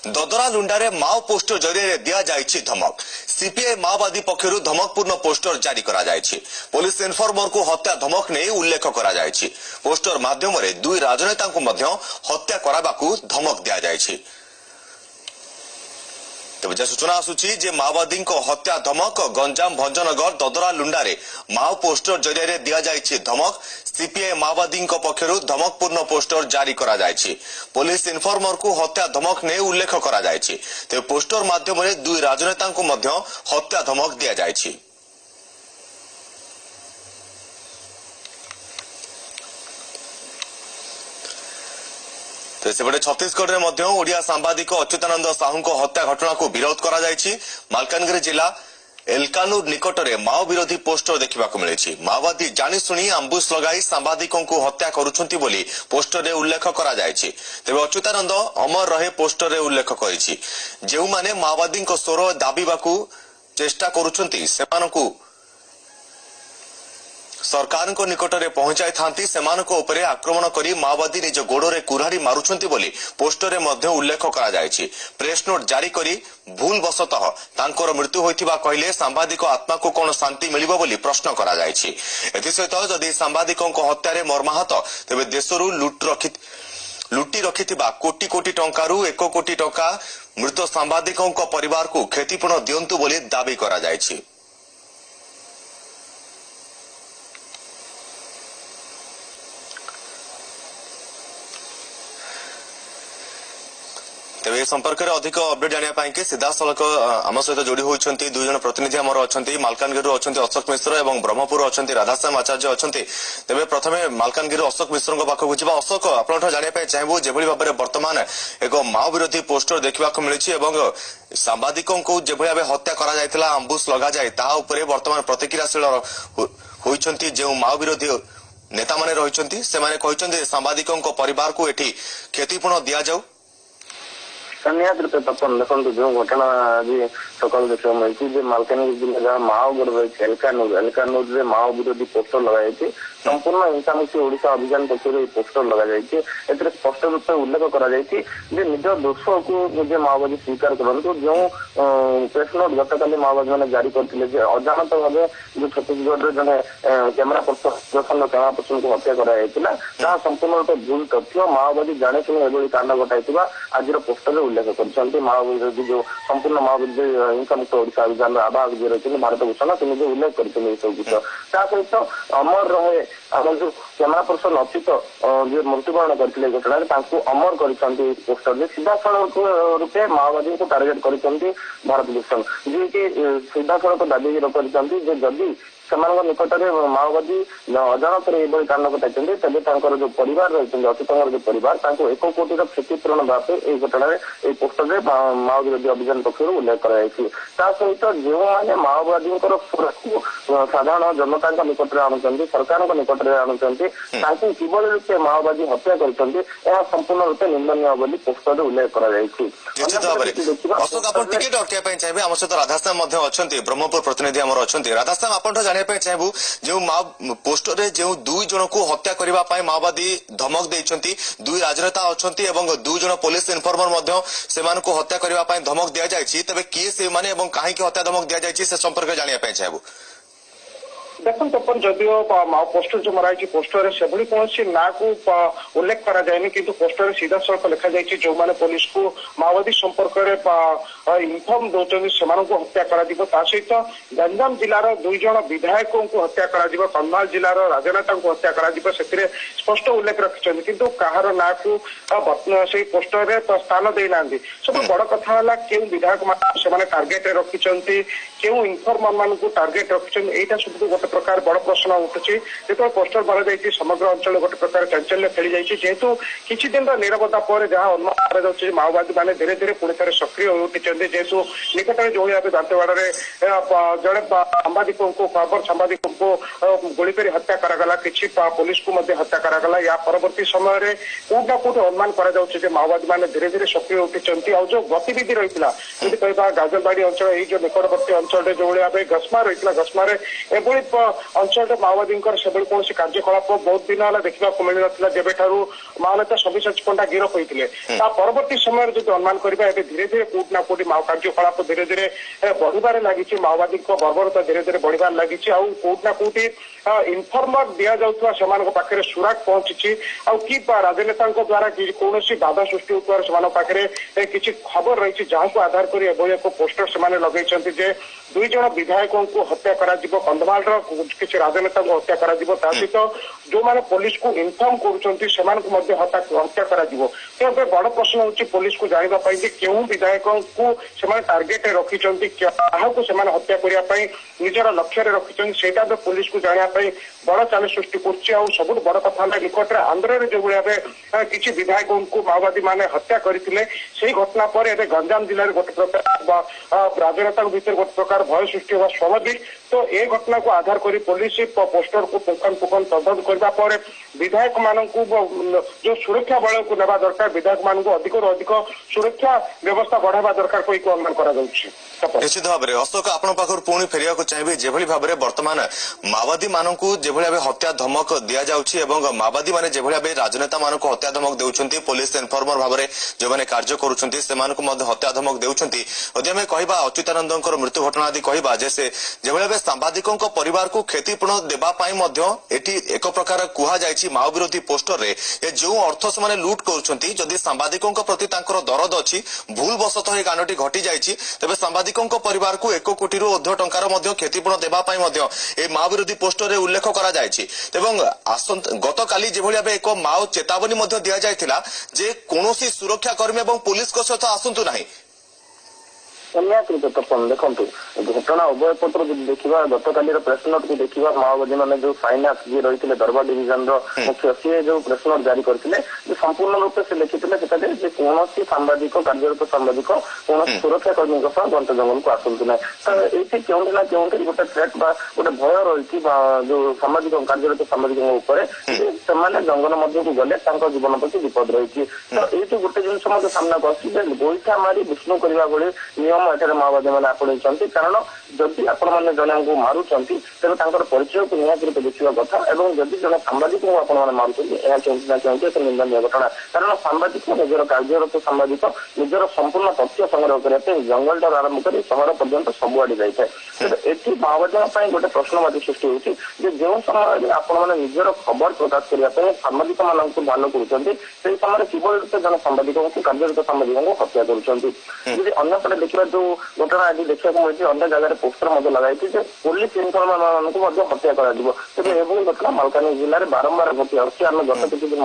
ददरा लुंडारे माओ poster जरिए दिया जाइछि धमक। सीपीआई माओवादी पक्षरु धमकपूर्ण पोस्टर जारी करा जाइछि। पुलिस इन्फॉर्मर को हत्या धमक नै उल्लेख करा जाइछि। पोस्टर माध्यम रे दुई राजनेता को मध्य हत्या कराबाकू धमक दिया जाइछि। तेज सूचना आसुची जे माओवादी हत्या धमक गंजाम भंजनगर ददरा लुंडारे माओ पोस्टर जरिए दिया जाइछि धमक। सीपीआई माओवादी पक्षरु धमकपूर्ण पोस्टर जारी करा जाइछि। पुलिस इन्फॉर्मर को हत्या धमक नै उल्लेख करा जाइछि। ते पोस्टर माध्यम रे दुई राजनेता को मध्य हत्या धमक दिया जाइछि। सेपटे छत्तीसगढ़ में ओडिया सांबादिक अच्युतानंद साहू को हत्या घटना को विरोध करा जाइछि। मालकानगिरी जिला एलकानूर निकटरे माओ विरोधी पोस्टर देखा मिली। माओवादी जानीशुणी आंबुश लगाई सांबादिकों को हत्या करुछंती बोली पोस्टर रे उल्लेख करा जाइछि। तेबे अच्युतानंद अमर रहे पोस्टर रे उल्लेख करिछि। जेउ माने माओवादी को स्वर दाबीबाकू चेष्टा करुछंती सेमानकू सरकार को निकटरे पहुंचाई थांती सेमानको उपरे आक्रमण करी माओवादी निज गोड़रे कुराड़ी मारुछंती बोली पोस्टर रे मध्य उल्लेख करा जाइछि। प्रेस नोट जारी करी भूल बसतः तांकर मृत्यु होइथिबा कहिले सांबादिक आत्मा को कोन शांति मिलिबो बोली प्रश्न करा जाइछि। एथि सहित जदि सांबादिकों को हत्या रे मर्माहत तेबे देशरु लुटी रखिथिबा कोटी कोटी टंकारु 1 कोटी टंका मृत सांबादिकों को परिवार को क्षतिपूर्ण दियंतु बोली दाबी करा जाइछि। तेज संपर्क में अधिक अपडेट जानापी सीधा सड़क आम सहित जोड़ी होती दुई जन प्रतिनिधि आमर अच्छा मालकानगिरी अच्छा अशोक मिश्र और ब्रह्मपुर अच्छा राधाश्याम आचार्य अच्छा। तेज प्रथम मालकानगिरी अशोक मिश्र पाखक जा अशोक आप जानापी चाहबू जो भाव में बर्तमान एक माओ विरोधी पोस्टर देखा मिली सांबादिकों को जो भाव हत्या करा आंबुश लग जाए बर्तमान प्रतिक्रियाशील होती जो माओ विरोधी नेता माने रही से सांबादिकों परिवार को एटी क्षतिपूर्ण दि जाऊ। निहत रूपे तपन देखो जो घटना आज सकाल देखा मिली मालकानगिरी जिले जहाँ माओगढ़ रही एलकानूर माओ विरोधी पोस्टर लगाई संपूर्ण हिंसामुखी ओडिशा अभियान पक्ष पोस्टर लगाई स्पष्ट रूप से उल्लेख कर निज दोष को निजे माओवादी स्वीकार करूँ। जो प्रेस नोट गतकाली माओवादी मैंने जारी करते अजाणत भाव जो छत्तीसगढ़ जन कैमेरा पर्सन को हत्या कराई संपूर्ण रूप भूल तथ्य माओवादी जाने शुणी कांड घटाई आज पोस्टर उल्लेख कर माओवादी जो संपूर्ण माओवादी हिंसा मुक्त ओडिशा अभियान आवाहक जी रही भारत भूषण से निजे उल्लेख कर सब विषय सहित अमर रहे आम जो कैमेरा पर्सन अच्छी तो जो मृत्युवरण करते घटना अमर कर पोस्टर सीधा सड़क रूपे माओवादी को टार्गेट कर भारत भूषण जी की सीधा सड़क दाबी जदि निकट में माओवादी अजाणत कांड घटाई तेज जो परिवार रही अच्युत जो परिवार 1 कोटी क्षतिपूरण भाव यह घटना पोस्टर माओ विरोधी अभियान पक्ष उल्लेख सहित जो मैंने माओवादी साधारण जनता निकट में आणुंट सरकार निकट में आणुंट किभली रूपे माओवादी हत्या कर संपूर्ण रूपे निंदनीय बोली पोस्टर उल्लेख कर राधाश्याम ब्रह्मपुर प्रतिनिधि राधाश्याम आप चाहबू जो पोस्टर रे जो दुई जन को हत्या करने माओवादी धमक देइछंती दुई राजनेता अच्छा दुई जन पुलिस इन्फॉर्मर को हत्या करने धमक दि जाए तेज किए से माने कहीं हत्या धमक दि जाए से संपर्क जानापी चाहबू। देखो तपन जदियो माओ पोस्टर जो मराई पोस्टर से कौन ना को उल्लेख करा जाए कि पोस्टर सीधा सड़क लिखा जाए जो मैंने पुलिस को माओवादी संपर्क में इनफर्म दौरान से हत्या करा सहित गंजाम जिलार दुई जन विधायकों को हत्या करा कंधाल जिलार राजनेता को हत्या करा स्पष्ट उल्लेख रखिंट किंतु कहार ना को से पोस्टर में स्थान देना सब बड़ कथा है क्यों विधायक से टार्गेट रखिंट क्यों इनफर्मर मान को टार्गेट रखिंट यहाँ सब गोटे प्रकार बड़ प्रश्न उठुची जो पोस्टर मार जाए समग्र अंचल गोटे प्रकार चांचल्य खेली जाए जेहेतु किसी दिन निरवता पर जहाँ अनुमान कर माओवादी मैंने धीरे धीरे पुणी थे सक्रिय हो उठिं जेहेतु निकटରେ जो भाव दांतेवाड़े जड़े सांबादिक खबर सांबादिक गोली कर हत्या करागला किसी पुलिस को हत्या करागला या परवर्ती समय कोट ना कोट अनुमान कर माओवादी मैंने धीरे धीरे सक्रिय उठी और जो गतिविधि रही है कह गाजलबाड़ी अंचल ये जो निकटवर्ती अंचल जो भाव घस्मा रही है घस्मार एभली अंचल माओवादी कौन कार्यकलाप बहुत दिन है देखा मिल ना जब माओनेता सब्यसाची पंडा गिरफ होते परवर्ती समय जो अनुमान करवा धीरे धीरे कोट ना कोट माओ कार्यकलाप धीरे धीरे बढ़िबार लगी माओवादी बर्बरता धीरे धीरे बढ़िबार लगी कोट ना कोट इनफर्मर दि जाऊे पाखे सुराग पहुंची कि राजनेता द्वारा कौन बाधा सृष्टि होता पाखे किसी खबर रही जहां को आधार कर एक पोस्टर से लगे दुई जन विधायकों को हत्या करा कंधमाल किसी राजनेता को हत्या करा सहित जो मैंने पुलिस को इनफर्म कर हत्या करा बड़ प्रश्न होची पुलिस को जानवाई क्यों विधायकों को टार्गेट रखिंट क्या हत्या करने निजर लक्ष्य रखिंट पुलिस को जानवाई बड़ चैलेंज सृष्टि कर सब बड़ कथा निकट में आंध्र जो भाव किसी विधायकों को माओवादी मैंने हत्या करते से घटना पर गंजाम जिले में गोटे प्रकार राजनेता भीतर गोटे प्रकार भय सृष्टि होगा स्वाभाविक तो ये घटना को आधार कर पुलिस पोस्टर को पुंखानुपुंख तदंत करने विधायक मान जो सुरक्षा बल को नेबा दरकार विधायक मान अधिक अधिक सुरक्षा व्यवस्था बढ़ावा दरकार कोई को अनुमान करा निश्चित भाव में अशोक आपण पाखर पुणी फेरिया चाहिए जेभली भाव में बर्तमान माओवादी मानक जेभली भाव हत्या धमक दि जाउछि एवं माओवादी माने जेभली भाव राजनेता मानक हत्या धमक देउछन्ति पुलिस इनफॉर्मर भाव में जो माने कार्य करूछन्ति सेमानक मध्य हत्या धमक देउछन्ति यदि आमे कहबा अच्युतानंदकर मृत्यु घटना आदि कहबा जे से जेभली भाव सांबादिकों परिवार को क्षतिपूर्ण देबा पई मध्य एटी एक प्रकार कुहा जायछि माओ विरोधी पोस्टर रे ए जो अर्थ से माने लूट करूछन्ति जदि सांबादिकों प्रति तांकर दरद अछि भूल वशतः ए गानटी घटी जायछि तबे सांबादिकों परिवार को 1 कोटी रु ऊर्ध्व टंकार मध्य क्षतिपूर्ण देबा पई मध्य ए माओ विरोधी पोस्टर रे उल्लेख करा जायछि एवं गत काली जेभली भाव एक माओ चेतावनी मध्य दिया जायथिला जे कोनोसी सुरक्षा कर्मी एवं पुलिस को सहित आसंतु नाही देखो घटना उभय पत्र देखा गत काली प्रेस नोट को देखा माओवादी मैंने जो फाइनान्स जी रही दरबार डिविजन मुख्य सी जो प्रेस नोट जारी करते संपूर्ण रूप से लिखिते कौन सांबादिक कार्यरत सांबादिक कौन सुरक्षा कर्मी घंट जंगल को आसतु ना तो ये क्योंकि ना क्योंकि गोटे थ्रेट गोटे भय रही जो सामाजिक कार्यरत सांबादिक जंगल मध्य को गले जीवन प्रति विपद रही तो ये गोटे जिन सामना कर गोईठा मारी विष्णु करने भाई नियम एठारे माओवादी मैंने आपणई कारण जदि आपण मैंने जन को मारुंट तेज परिचय को निहत रूप देखा कथा और जदि जन सांबादिक को आपने मारुंट एक निंदनीय घटना कारण सांबादिक निजर कार्यरत सांबादिक निजर संपूर्ण तथ्य संग्रह करने जंगल ठार आरंभ कर सहर पर्यंत सबुआड़े जाए ये माओवादी गोटे प्रश्नवादी सृष्टि होती जो समय आपण निजर खबर प्रकाश करने सांबादिक मान ध्यान करुँच से समय किभली रूप जन सांबादिकों को कार्यरत सांबादिकों को हत्या कर अन्यपटे देखा जो घटना आज देखा मिली अन्य जगह पोस्टर लगाई पुलिस इनफॉर्मर मान हत्या कर घटना मालकानगिरी जिले में बारंबार घटी आम गत किसी दिन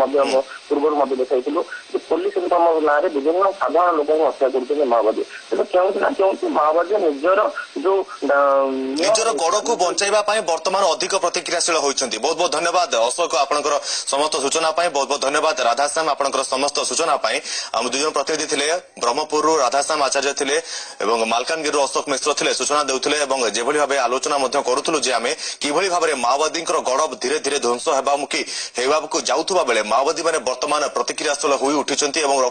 पूर्व देखा पुलिस इनफॉर्मर ना विभिन्न साधारण लोक हत्या कर माओवादी तेज क्यों माओवादी निजर जो निजर गड़ को बचाइबा वर्तमान अधिक प्रतिक्रियाशील होती बहुत बहुत धन्यवाद अशोक आपनकर समस्त सूचना बहुत बहुत धन्यवाद राधाश्याम आपनकर समस्त सूचना आम दुजन प्रतिनिधि थे ब्रह्मपुर राधाश्याम आचार्य थे एवं मालकानगिरी अशोक मिश्र थे सूचना देउथिले एवं जेभली भाव आलोचना करुथुलु जे आमे किभली भाव माओवादी गड़ धीरे धीरे ध्वंस हेबामुखी हेबाकु जाउथुबा बेले माओवादी माने वर्तमान प्रतिक्रियाशील होई उठिचंती एवं